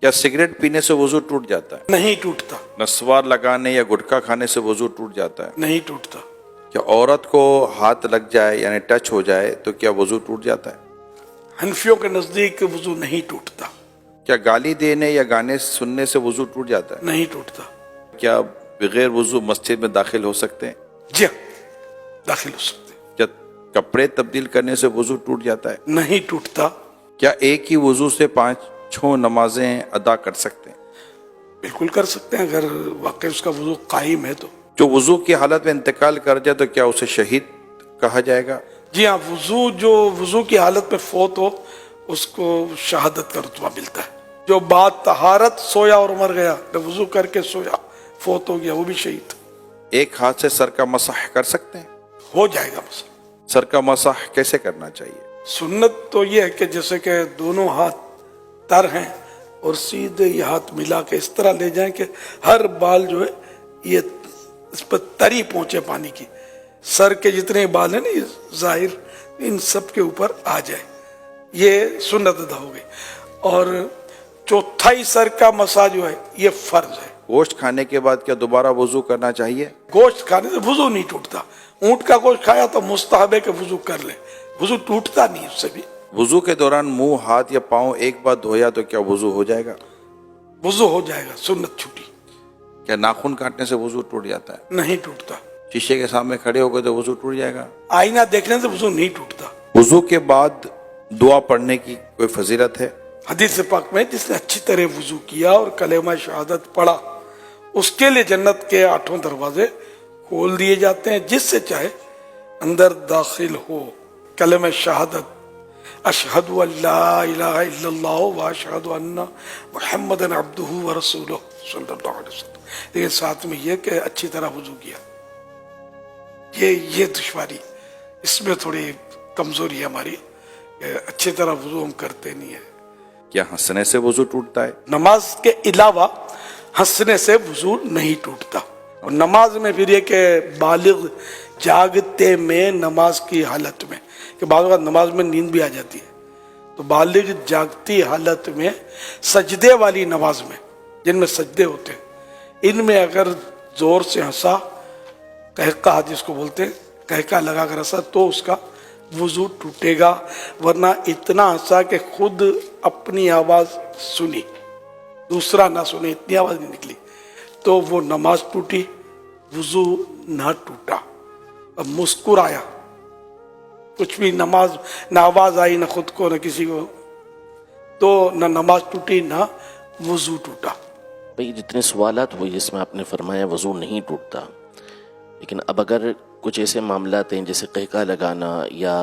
کیا سگریٹ پینے سے وضو ٹوٹ جاتا ہے؟ نہیں ٹوٹتا، نسوار لگانے یا گٹکا کھانے سے وضو ٹوٹ جاتا ہے؟ نہیں ٹوٹتا۔ کیا عورت کو ہاتھ لگ جائے یعنی ٹچ ہو جائے تو کیا وضو ٹوٹ جاتا ہے؟ حنفیوں کے نزدیک وضو نہیں ٹوٹتا، کیا گالی دینے یا گانے سننے سے وضو ٹوٹ جاتا ہے؟ نہیں ٹوٹتا۔ کیا بغیر وضو مسجد میں داخل ہو سکتے ہیں؟ جی ہاں، داخل ہو سکتے، کیا کپڑے تبدیل کرنے سے وضو ٹوٹ جاتا ہے؟ نہیں ٹوٹتا۔ کیا ایک ہی وضو سے 5 نمازیں ادا کر سکتے ہیں؟ بالکل کر سکتے ہیں اگر واقعی اس کا وضو قائم ہے تو۔ جو وضو کی حالت میں انتقال کر جائے تو کیا اسے شہید کہا جائے گا؟ جی ہاں، جو وضو کی حالت میں فوت ہو اس کو شہادت کا رتبہ ملتا ہے۔ جو بعد طہارت سویا اور مر گیا، وضو کر کے سویا فوت ہو گیا، وہ بھی شہید ایک ہاتھ سے سر کا مسح کر سکتے ہیں؟ ہو جائے گا۔ مسئلہ سر کا مسح کیسے کرنا چاہیے؟ سنت تو یہ ہے کہ جیسے کہ دونوں ہاتھ تر ہیں اور سیدھے یہ ہاتھ ملا کے اس طرح لے جائیں کہ ہر بال جو ہے یہ اس پر تری پہنچے پانی کی، سر کے جتنے بال ہیں نا یہ ظاہر ان سب کے اوپر آ جائے، یہ سنت ادا ہو گئی۔ اور چوتھائی سر کا مسا جو ہے یہ فرض ہے۔ گوشت کھانے کے بعد کیا دوبارہ وضو کرنا چاہیے؟ گوشت کھانے سے وضو نہیں ٹوٹتا، اونٹ کا گوشت کھایا تو مستحب ہے کہ وضو کر لے، وضو ٹوٹتا نہیں اس سے بھی۔ وضو کے دوران منہ، ہاتھ یا پاؤں ایک بار دھویا تو کیا وضو ہو جائے گا؟ وضو ہو جائے گا، سنت چھوٹی، کیا ناخن کاٹنے سے وضو ٹوٹ جاتا ہے؟ نہیں ٹوٹتا۔ شیشے کے سامنے کھڑے ہو گئے تو وضو ٹوٹ جائے گا؟ آئینہ دیکھنے سے وضو نہیں ٹوٹتا۔ وضو کے بعد دعا پڑھنے کی کوئی فضیلت ہے؟ حدیث پاک میں جس نے اچھی طرح وضو کیا اور کلمہ شہادت پڑھا اس کے لیے جنت کے 8 دروازے کھول دیے جاتے ہیں، جس سے چاہے اندر داخل ہو۔ کلمہ شہادت اشہد ان لا الہ الا اللہ واشہد ان محمد عبدہ ورسولہ صلی اللہ علیہ وسلم، لیکن ساتھ میں یہ کہ اچھی طرح وضو کیا۔ یہ دشواری، اس میں تھوڑی کمزوری ہے ہماری کہ اچھی طرح وضو ہم کرتے نہیں ہیں۔ کیا ہنسنے سے وضو ٹوٹتا ہے؟ نماز کے علاوہ ہنسنے سے وضو نہیں ٹوٹتا۔ اور نماز میں پھر یہ کہ بالغ جاگتے میں نماز کی حالت میں، کہ بعض اوقات نماز میں نیند بھی آ جاتی ہے، تو بالغ جاگتی حالت میں سجدے والی نماز میں جن میں سجدے ہوتے ہیں، ان میں اگر زور سے ہنسا، قہقہ جس کو بولتے ہیں، قہقہ لگا کر ہنسا تو اس کا وضو ٹوٹے گا، ورنہ اتنا ہنسا کہ خود اپنی آواز سنی، دوسرا نہ سنے، اتنی آواز نہیں نکلی، تو وہ نماز ٹوٹی، وضو نہ ٹوٹا۔ اب مسکرایا، کچھ بھی نماز نہ آواز آئی، نہ خود کو نہ کسی کو، تو نہ نماز ٹوٹی نہ وضو ٹوٹا۔ بھئی جتنے سوالات ہوئے جس میں آپ نے فرمایا وضو نہیں ٹوٹتا، لیکن اب اگر کچھ ایسے معاملات ہیں جیسے قہقہ لگانا یا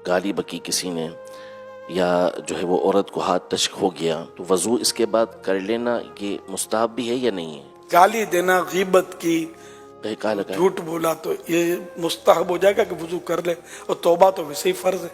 گالی بکی کسی نے، یا جو ہے وہ عورت کو ہاتھ ٹچ ہو گیا، تو وضو اس کے بعد کر لینا یہ مستحب بھی ہے یا نہیں ہے؟ گالی دینا، غیبت کی، قہقہ لگانا، جھوٹ بولا تو یہ مستحب ہو جائے گا کہ وضو کر لے، اور توبہ تو ویسے ہی فرض ہے۔